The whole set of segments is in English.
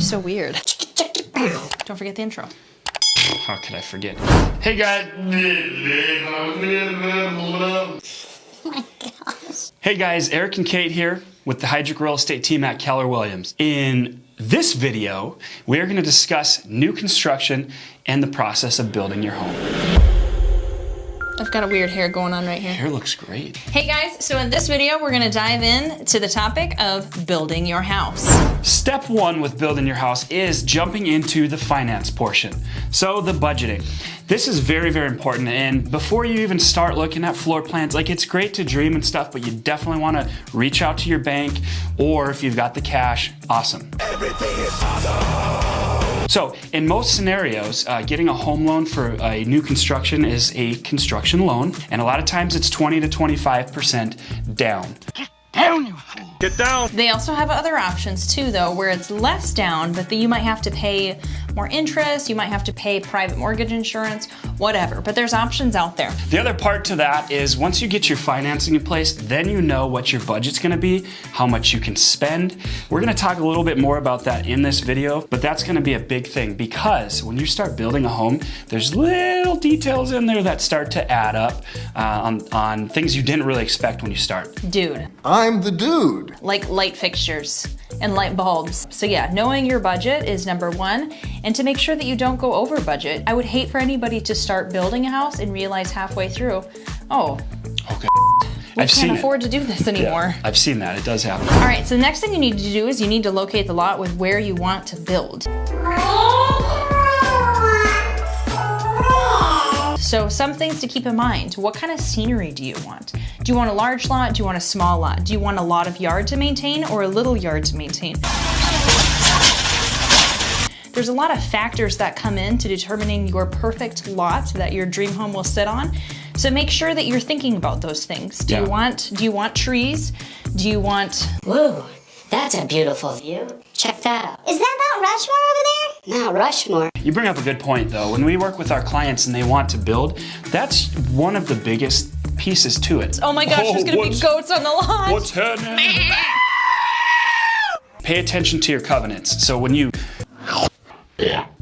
so weird. Don't forget the intro. How could I forget? Hey guys. Oh my gosh. Hey guys, Eric and Kate here with the Hiedrich Real Estate team at Keller Williams. In this video, we are going to discuss new construction and the process of building your home. I've got a weird hair going on right here. Hair looks great. Hey guys, so in this video, we're gonna dive in to the topic of building your house. Step one with building your house is jumping into the finance portion. So the budgeting. This is very, very important. And before you even start looking at floor plans, like it's great to dream and stuff, but you definitely wanna reach out to your bank, or if you've got the cash, awesome. Everything is awesome. So in most scenarios, getting a home loan for a new construction is a construction loan. And a lot of times it's 20 to 25% down. Get down, you fool. Get down. They also have other options too though, where it's less down, but you might have to pay more interest, you might have to pay private mortgage insurance, whatever, but there's options out there. The other part to that is once you get your financing in place, then you know what your budget's gonna be, how much you can spend. We're gonna talk a little bit more about that in this video, but that's gonna be a big thing because when you start building a home, there's little details in there that start to add up on things you didn't really expect when you start. Dude. I'm the dude. Like light fixtures and light bulbs. So yeah, knowing your budget is number one. And to make sure that you don't go over budget, I would hate for anybody to start building a house and realize halfway through, oh, okay. we can't afford to do this anymore. Yeah, I've seen that, it does happen. All right, so the next thing you need to do is you need to locate the lot with where you want to build. So some things to keep in mind. What kind of scenery do you want? Do you want a large lot? Do you want a small lot? Do you want a lot of yard to maintain or a little yard to maintain? There's a lot of factors that come into determining your perfect lot that your dream home will sit on. So make sure that you're thinking about those things. Do you want trees? Do you want... Whoa, that's a beautiful view. Check that out. Is that Mount Rushmore over there? Mount Rushmore. You bring up a good point though. When we work with our clients and they want to build, that's one of the biggest pieces to it. Oh my gosh, there's gonna be goats on the lot. What's happening? Pay attention to your covenants. So when you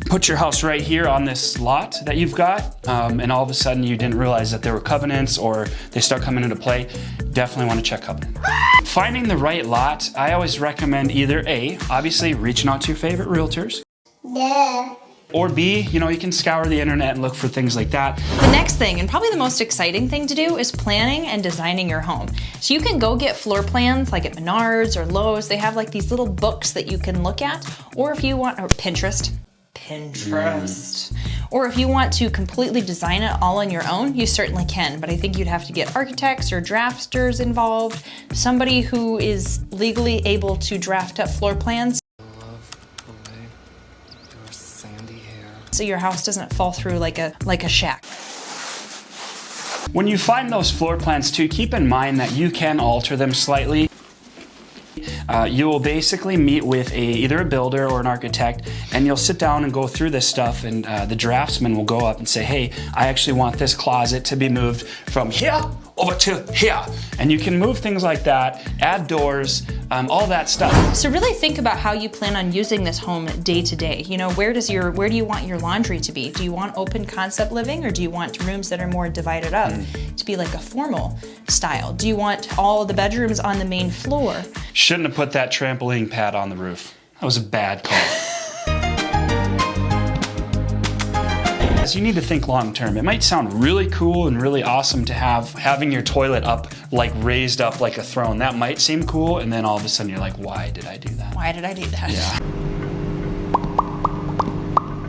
put your house right here on this lot that you've got, and all of a sudden you didn't realize that there were covenants or they start coming into play, definitely want to check covenant. Finding the right lot, I always recommend either A, obviously reaching out to your favorite realtors. Yeah. Or B, you can scour the internet and look for things like that. The next thing, and probably the most exciting thing to do, is planning and designing your home. So you can go get floor plans like at Menards or Lowe's. They have like these little books that you can look at, or if you want, or Pinterest. Or if you want to completely design it all on your own, you certainly can, but I think you'd have to get architects or drafters involved, somebody who is legally able to draft up floor plans. So your house doesn't fall through like a shack. When you find those floor plans too, keep in mind that you can alter them slightly. You will basically meet with either a builder or an architect, and you'll sit down and go through this stuff, and the draftsman will go up and say, hey, I actually want this closet to be moved from here over to here. And you can move things like that, add doors, all that stuff. So really think about how you plan on using this home day to day. Where do you want your laundry to be? Do you want open concept living, or do you want rooms that are more divided up to be like a formal style? Do you want all the bedrooms on the main floor? Shouldn't have put that trampoline pad on the roof. That was a bad call. You need to think long term. It might sound really cool and really awesome to having your toilet up, like raised up like a throne. That might seem cool, and then all of a sudden you're like, why did I do that? Why did I do that? Yeah.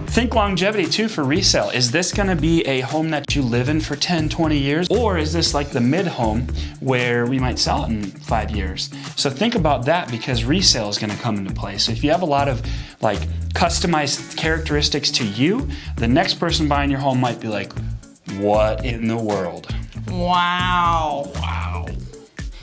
Think longevity too for resale. Is this gonna be a home that you live in for 10, 20 years? Or is this like the mid home where we might sell it in 5 years? So think about that, because resale is gonna come into play. So if you have a lot of like customized characteristics to you, the next person buying your home might be like, what in the world? Wow. Wow.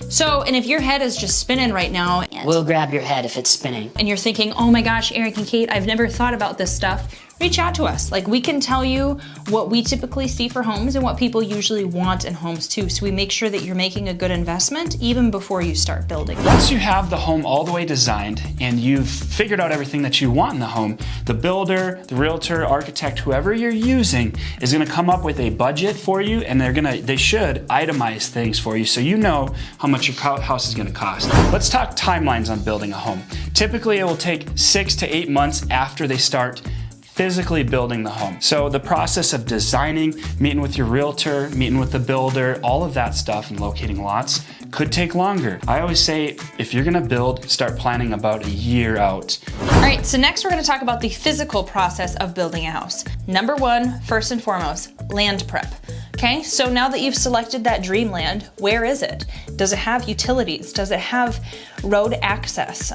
So, and if your head is just spinning right now, We'll grab your head if it's spinning. and you're thinking, oh my gosh, Eric and Kate, I've never thought about this stuff. reach out to us. Like, we can tell you what we typically see for homes and what people usually want in homes too. So we make sure that you're making a good investment even before you start building. Once you have the home all the way designed and you've figured out everything that you want in the home, the builder, the realtor, architect, whoever you're using is gonna come up with a budget for you, and they should itemize things for you so you know how much your house is gonna cost. Let's talk timelines on building a home. Typically, it will take 6 to 8 months after they start physically building the home. So the process of designing, meeting with your realtor, meeting with the builder, all of that stuff and locating lots could take longer. I always say, if you're gonna build, start planning about a year out. All right, so next we're gonna talk about the physical process of building a house. Number one, first and foremost, land prep. Okay, so now that you've selected that dream land, where is it? Does it have utilities? Does it have road access?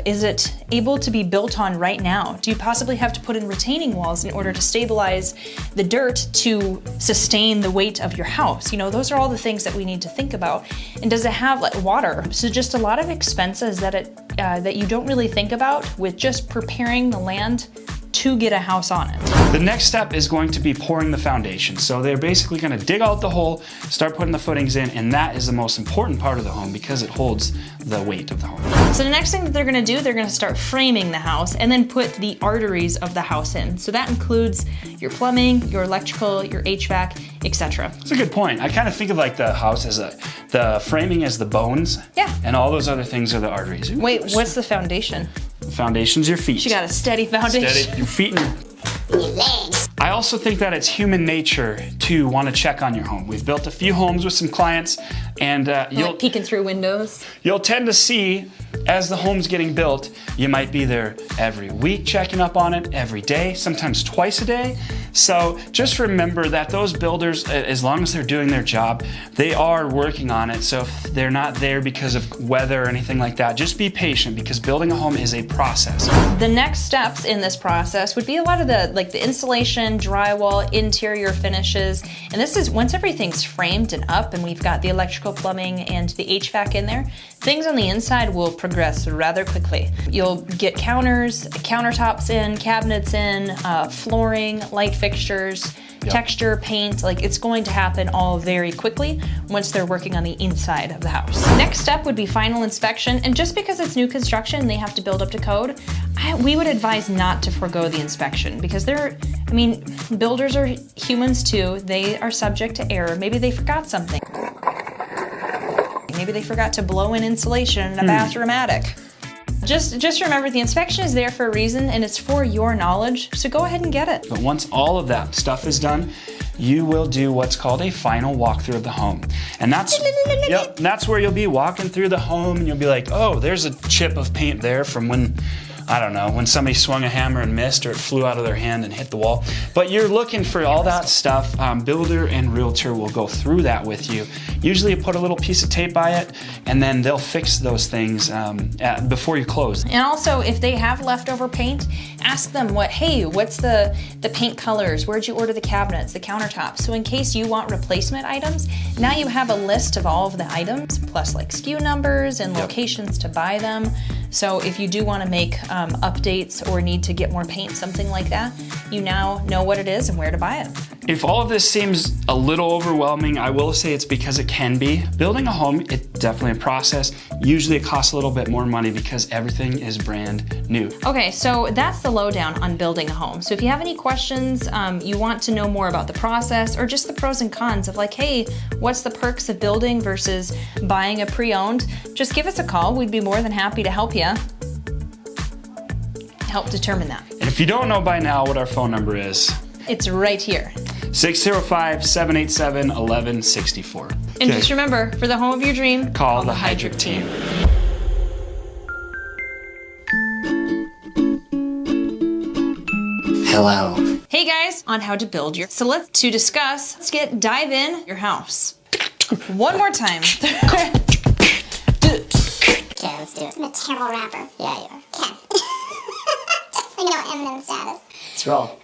Is it able to be built on right now? Do you possibly have to put in retaining walls in order to stabilize the dirt to sustain the weight of your house? You know, those are all the things that we need to think about. And does it have like water? So just a lot of expenses that you don't really think about with just preparing the land to get a house on it. The next step is going to be pouring the foundation. So they're basically gonna dig out the hole, start putting the footings in, and that is the most important part of the home because it holds the weight of the home. So the next thing that they're gonna do, they're gonna start framing the house and then put the arteries of the house in. So that includes your plumbing, your electrical, your HVAC, etc. That's a good point. I kind of think of like the house as the framing as the bones. Yeah. And all those other things are the arteries. Ooh, Wait, what's the foundation? the foundation's your feet. She got a steady foundation. Steady, your feet and Your legs. I also think that it's human nature to want to check on your home. We've built a few homes with some clients, and Like peeking through windows. you'll tend to see as the home's getting built, you might be there every week checking up on it, every day, sometimes twice a day. So just remember that those builders, as long as they're doing their job, they are working on it. So if they're not there because of weather or anything like that, just be patient because building a home is a process. The next steps in this process would be a lot of the insulation, drywall, interior finishes. And this is once everything's framed and up and we've got the electrical, plumbing, and the HVAC in there, things on the inside will progress rather quickly. You'll get counters, countertops in, cabinets in, flooring, light fixtures, texture, paint. Like, it's going to happen all very quickly once they're working on the inside of the house. Next step would be final inspection. And just because it's new construction, they have to build up to code, we would advise not to forego the inspection because builders are humans too. They are subject to error. Maybe they forgot something. Maybe they forgot to blow in insulation in a bathroom attic. Just remember, the inspection is there for a reason and it's for your knowledge, so go ahead and get it. But once all of that stuff is done, you will do what's called a final walkthrough of the home. And that's where you'll be walking through the home and you'll be like, oh, there's a chip of paint there from when, I don't know, when somebody swung a hammer and missed or it flew out of their hand and hit the wall. But you're looking for all that stuff. Builder and realtor will go through that with you. Usually you put a little piece of tape by it and then they'll fix those things before you close. And also, if they have leftover paint, ask them what's the paint colors? Where'd you order the cabinets, the countertops? So in case you want replacement items, now you have a list of all of the items, plus like SKU numbers and locations to buy them. So if you do want to make updates or need to get more paint, something like that, you now know what it is and where to buy it. If all of this seems a little overwhelming, I will say it's because it can be. Building a home, it's definitely a process. Usually it costs a little bit more money because everything is brand new. Okay, so that's the lowdown on building a home. So if you have any questions, you want to know more about the process or just the pros and cons of like, hey, what's the perks of building versus buying a pre-owned, just give us a call. We'd be more than happy to help you. Help determine that. And if you don't know by now what our phone number is, it's right here. 605-787-1164. And just remember, for the home of your dream, call the Hiedrich team. Hello. Hey guys, on how to build your, so let's dive in your house. One more time. Okay, let's do it. I'm a terrible rapper. Yeah, you are. Ken. Definitely no Eminem status. Let's roll.